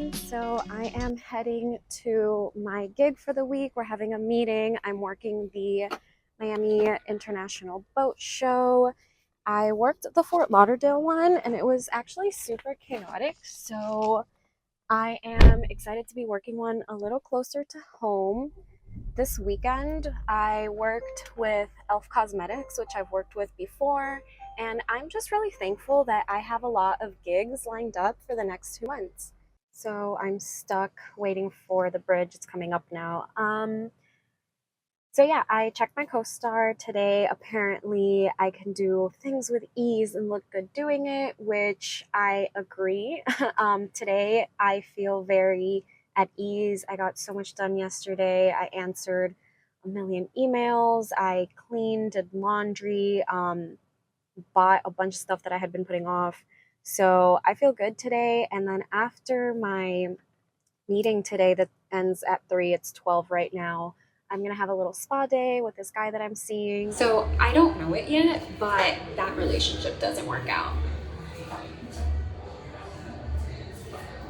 everyone. So I am heading to my gig for the week. We're having a meeting. I'm working the Miami International Boat Show. I worked the Fort Lauderdale one and it was actually super chaotic. So I am excited to be working one a little closer to home. This weekend, I worked with Elf Cosmetics, which I've worked with before, and I'm just really thankful that I have a lot of gigs lined up for the next 2 months. So I'm stuck waiting for the bridge. It's coming up now. So yeah, I checked my co-star today. Apparently, I can do things with ease and look good doing it, which I agree. Today, I feel very at ease. I got so much done yesterday. I answered a million emails. I cleaned, did laundry, bought a bunch of stuff that I had been putting off. So I feel good today. And then after my meeting today that ends at 3, it's 12 right now. I'm gonna have a little spa day with this guy that I'm seeing. So I don't know it yet, but that relationship doesn't work out.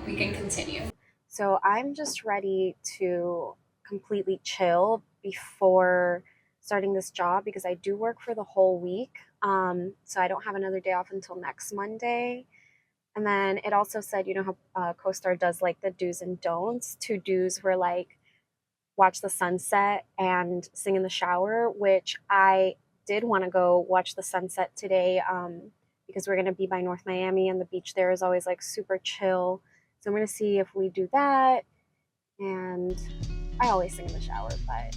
We can continue. So I'm just ready to completely chill before starting this job because I do work for the whole week. So I don't have another day off until next Monday. And then it also said, you know how CoStar does like the do's and don'ts. Two do's were like watch the sunset and sing in the shower, which I did want to go watch the sunset today because we're going to be by North Miami and the beach there is always like super chill. So I'm going to see if we do that. And I always sing in the shower, but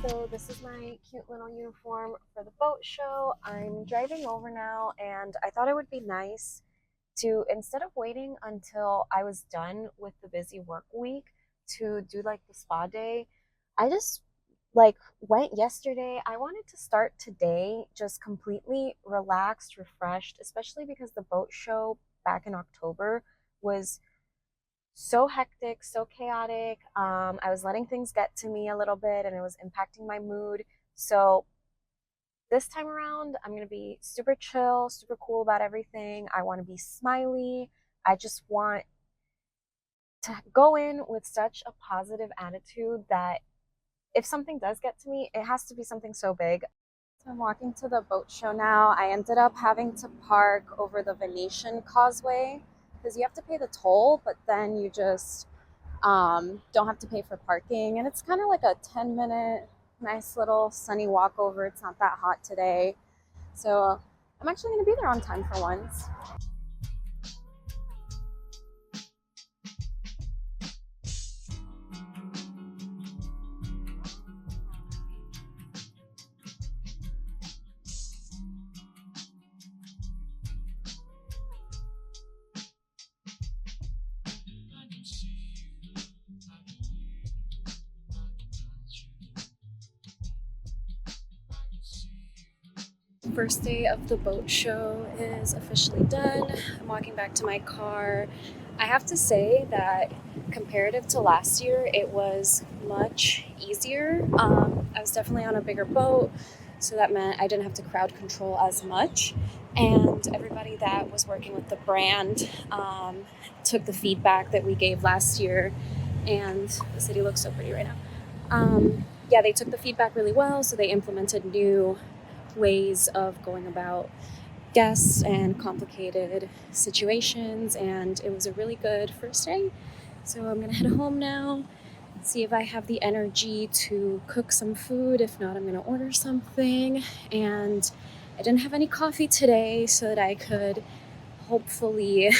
so this is my cute little uniform for the boat show. I'm driving over now and I thought it would be nice to, instead of waiting until I was done with the busy work week to do like the spa day, I just like went yesterday. I wanted to start today just completely relaxed, refreshed, especially because the boat show back in October was so hectic, so chaotic. I was letting things get to me a little bit and it was impacting my mood. So this time around, I'm going to be super chill, super cool about everything. I want to be smiley. I just want to go in with such a positive attitude that if something does get to me, it has to be something so big. So I'm walking to the boat show now. I ended up having to park over the Venetian Causeway because you have to pay the toll, but then you just don't have to pay for parking. And it's kind of like a 10-minute, nice little sunny walkover. It's not that hot today. So I'm actually going to be there on time for once. First day of the boat show is officially done. I'm walking back to my car. I have to say that comparative to last year, it was much easier. I was definitely on a bigger boat, so that meant I didn't have to crowd control as much. And everybody that was working with the brand took the feedback that we gave last year, and the city looks so pretty right now. Yeah, they took the feedback really well, so they implemented new ways of going about guests and complicated situations, and it was a really good first day. So I'm gonna head home now, see if I have the energy to cook some food. If not, I'm gonna order something. And I didn't have any coffee today so that I could hopefully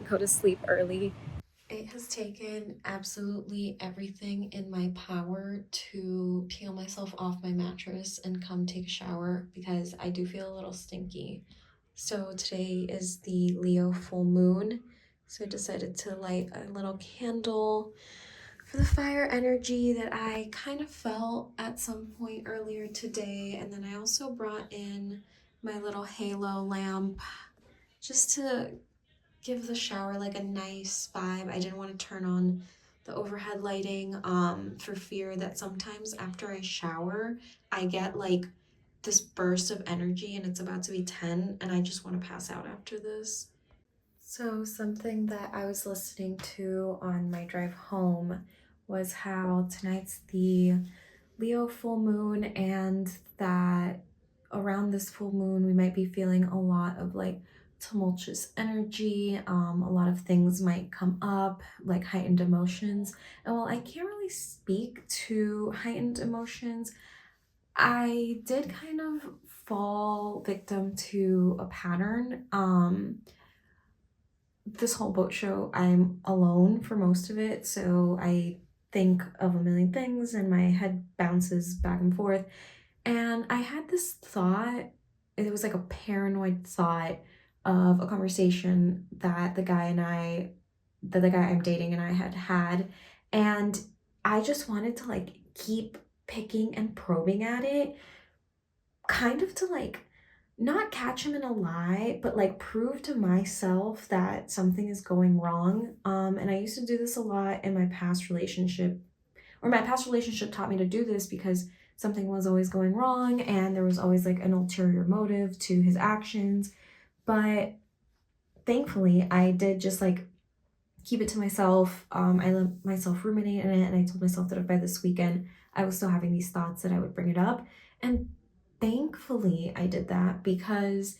go to sleep early. It has taken absolutely everything in my power to peel myself off my mattress and come take a shower because I do feel a little stinky. So today is the Leo full moon. So I decided to light a little candle for the fire energy that I kind of felt at some point earlier today. And then I also brought in my little halo lamp just to give the shower like a nice vibe. I didn't want to turn on the overhead lighting for fear that sometimes after I shower, I get like this burst of energy and it's about to be 10 and I just want to pass out after this. So, something that I was listening to on my drive home was how tonight's the Leo full moon, and that around this full moon, we might be feeling a lot of like tumultuous energy. A lot of things might come up, like heightened emotions. And while I can't really speak to heightened emotions, I did kind of fall victim to a pattern. This whole boat show, I'm alone for most of it, so I think of a million things and my head bounces back and forth. And I had this thought, it was like a paranoid thought of a conversation that the guy I'm dating and I had had. And I just wanted to like keep picking and probing at it, kind of to like not catch him in a lie, but like prove to myself that something is going wrong. And I used to do this a lot in my past relationship, or my past relationship taught me to do this because something was always going wrong and there was always like an ulterior motive to his actions. But thankfully, I did just like keep it to myself. I let myself ruminate in it, and I told myself that if by this weekend I was still having these thoughts, that I would bring it up. And thankfully, I did that because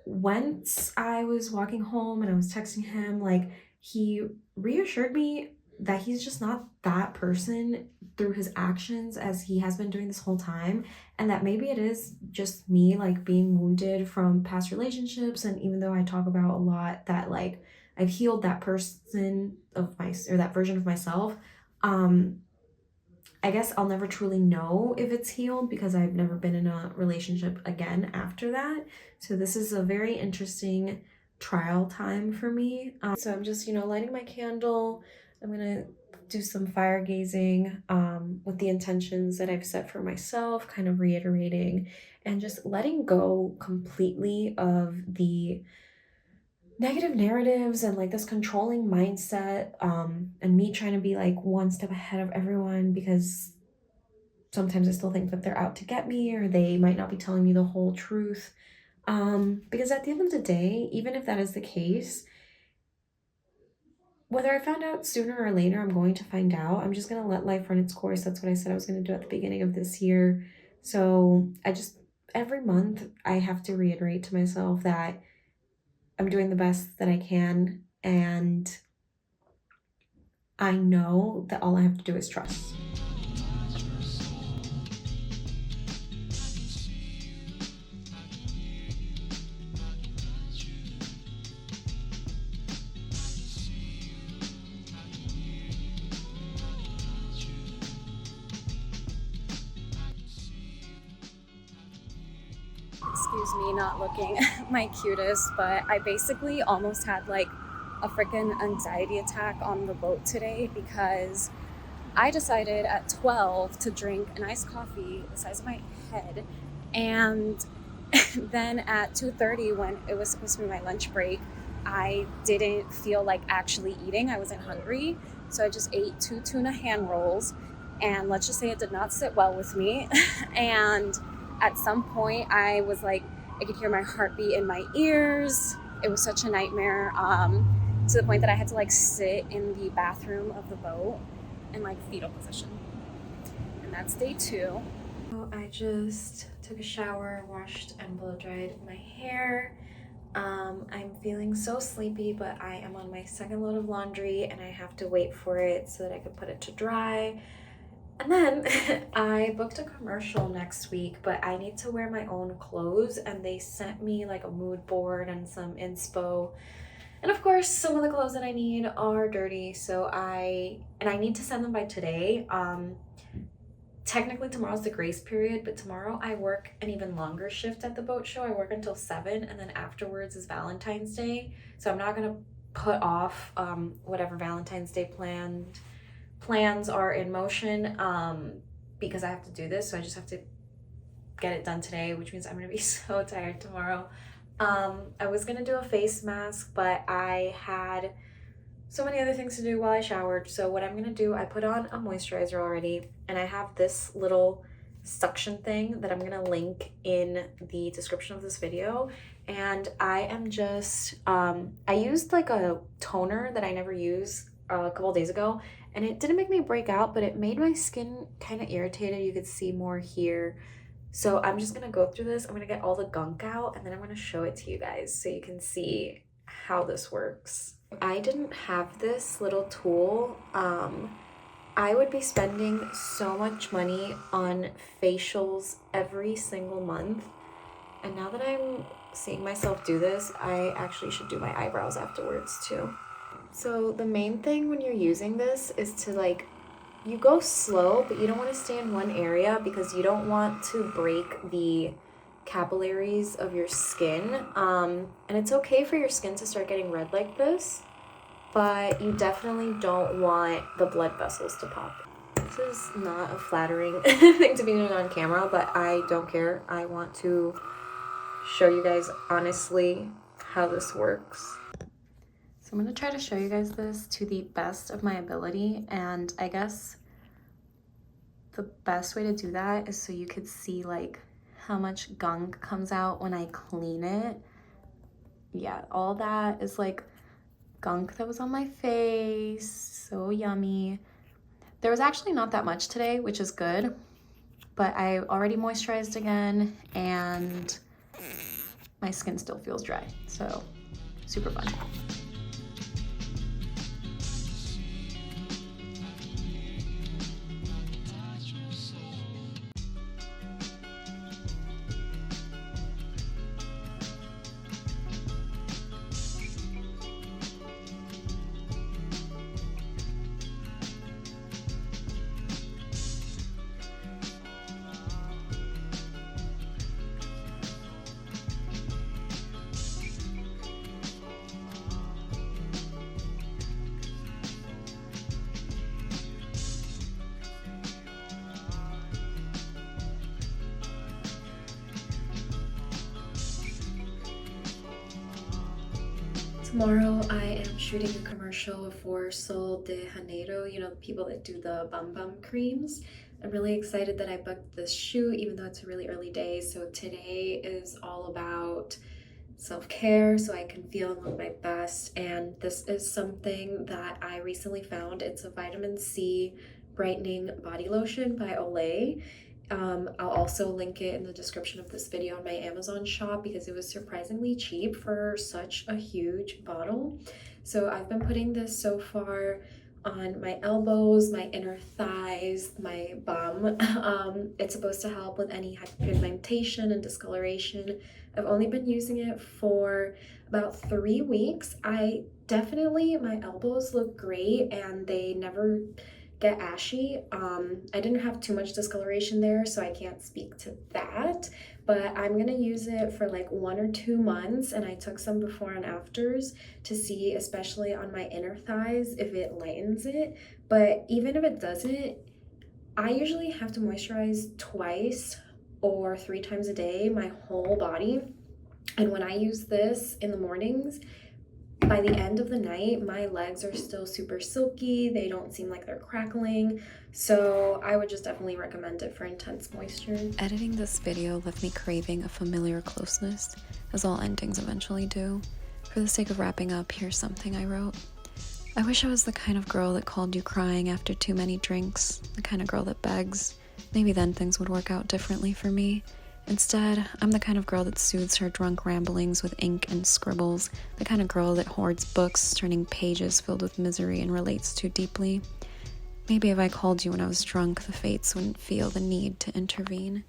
once I was walking home and I was texting him, like he reassured me that he's just not that person through his actions as he has been doing this whole time, and that maybe it is just me like being wounded from past relationships. And even though I talk about a lot that like I've healed that person of my or that version of myself, um I guess I'll never truly know if it's healed because I've never been in a relationship again after that. So this is a very interesting trial time for me. So I'm just, lighting my candle. I'm gonna do some fire gazing with the intentions that I've set for myself, kind of reiterating and just letting go completely of the negative narratives and like this controlling mindset, and me trying to be like one step ahead of everyone because sometimes I still think that they're out to get me or they might not be telling me the whole truth. Because at the end of the day, even if that is the case, whether I found out sooner or later, I'm going to find out. I'm just going to let life run its course. That's what I said I was going to do at the beginning of this year. So every month, I have to reiterate to myself that I'm doing the best that I can. And I know that all I have to do is trust. Excuse me, not looking my cutest, but I basically almost had like a freaking anxiety attack on the boat today because I decided at 12 to drink an iced coffee the size of my head. And then at 2:30, when it was supposed to be my lunch break, I didn't feel like actually eating. I wasn't hungry. So I just ate 2 tuna hand rolls. And let's just say it did not sit well with me. And at some point, I was like, I could hear my heartbeat in my ears. It was such a nightmare, to the point that I had to like sit in the bathroom of the boat in like fetal position. And that's day 2. So I just took a shower, washed and blow dried my hair. I'm feeling so sleepy, but I am on my second load of laundry and I have to wait for it so that I can put it to dry. And then I booked a commercial next week, but I need to wear my own clothes, and they sent me like a mood board and some inspo. And of course, some of the clothes that I need are dirty, so I need to send them by today. technically tomorrow's the grace period, but tomorrow I work an even longer shift at the boat show. I work until 7, and then afterwards is Valentine's Day. So I'm not gonna put off whatever Valentine's Day plans are in motion because I have to do this. So I just have to get it done today, which means I'm gonna be so tired tomorrow. I was gonna do a face mask, but I had so many other things to do while I showered. So what I'm gonna do, I put on a moisturizer already, and I have this little suction thing that I'm gonna link in the description of this video. And I am just, I used like a toner that I never used a couple days ago, and it didn't make me break out, but it made my skin kind of irritated. You could see more here. So I'm just gonna go through this. I'm gonna get all the gunk out, and then I'm gonna show it to you guys so you can see how this works. I didn't have this little tool. I would be spending so much money on facials every single month. And now that I'm seeing myself do this, I actually should do my eyebrows afterwards too. So the main thing when you're using this is to like, you go slow, but you don't want to stay in one area because you don't want to break the capillaries of your skin. And it's okay for your skin to start getting red like this, but you definitely don't want the blood vessels to pop. This is not a flattering thing to be doing on camera, but I don't care. I want to show you guys honestly how this works. So I'm going to try to show you guys this to the best of my ability, and I guess the best way to do that is so you could see like how much gunk comes out when I clean it. Yeah, all that is like gunk that was on my face. So yummy. There was actually not that much today, which is good, but I already moisturized again and my skin still feels dry, so super fun. Tomorrow I am shooting a commercial for Sol de Janeiro, you know, the people that do the Bum Bum creams. I'm really excited that I booked this shoot, even though it's a really early day. So today is all about self-care so I can feel and look my best. And this is something that I recently found. It's a vitamin C brightening body lotion by Olay. I'll also link it in the description of this video on my Amazon shop because it was surprisingly cheap for such a huge bottle. So I've been putting this so far on my elbows, my inner thighs, my bum. It's supposed to help with any hyperpigmentation and discoloration. I've only been using it for about 3 weeks. My elbows look great and they never get ashy. I didn't have too much discoloration there, so I can't speak to that, but I'm gonna use it for like 1 or 2 months, and I took some before and afters to see, especially on my inner thighs, if it lightens it. But even if it doesn't, I usually have to moisturize 2 or 3 times a day, my whole body. And when I use this in the mornings, by the end of the night, my legs are still super silky. They don't seem like they're crackling. So I would just definitely recommend it for intense moisture. Editing this video left me craving a familiar closeness, as all endings eventually do. For the sake of wrapping up, here's something I wrote. I wish I was the kind of girl that called you crying after too many drinks, the kind of girl that begs. Maybe then things would work out differently for me. Instead, I'm the kind of girl that soothes her drunk ramblings with ink and scribbles, the kind of girl that hoards books, turning pages filled with misery and relates too deeply. Maybe if I called you when I was drunk, the fates wouldn't feel the need to intervene.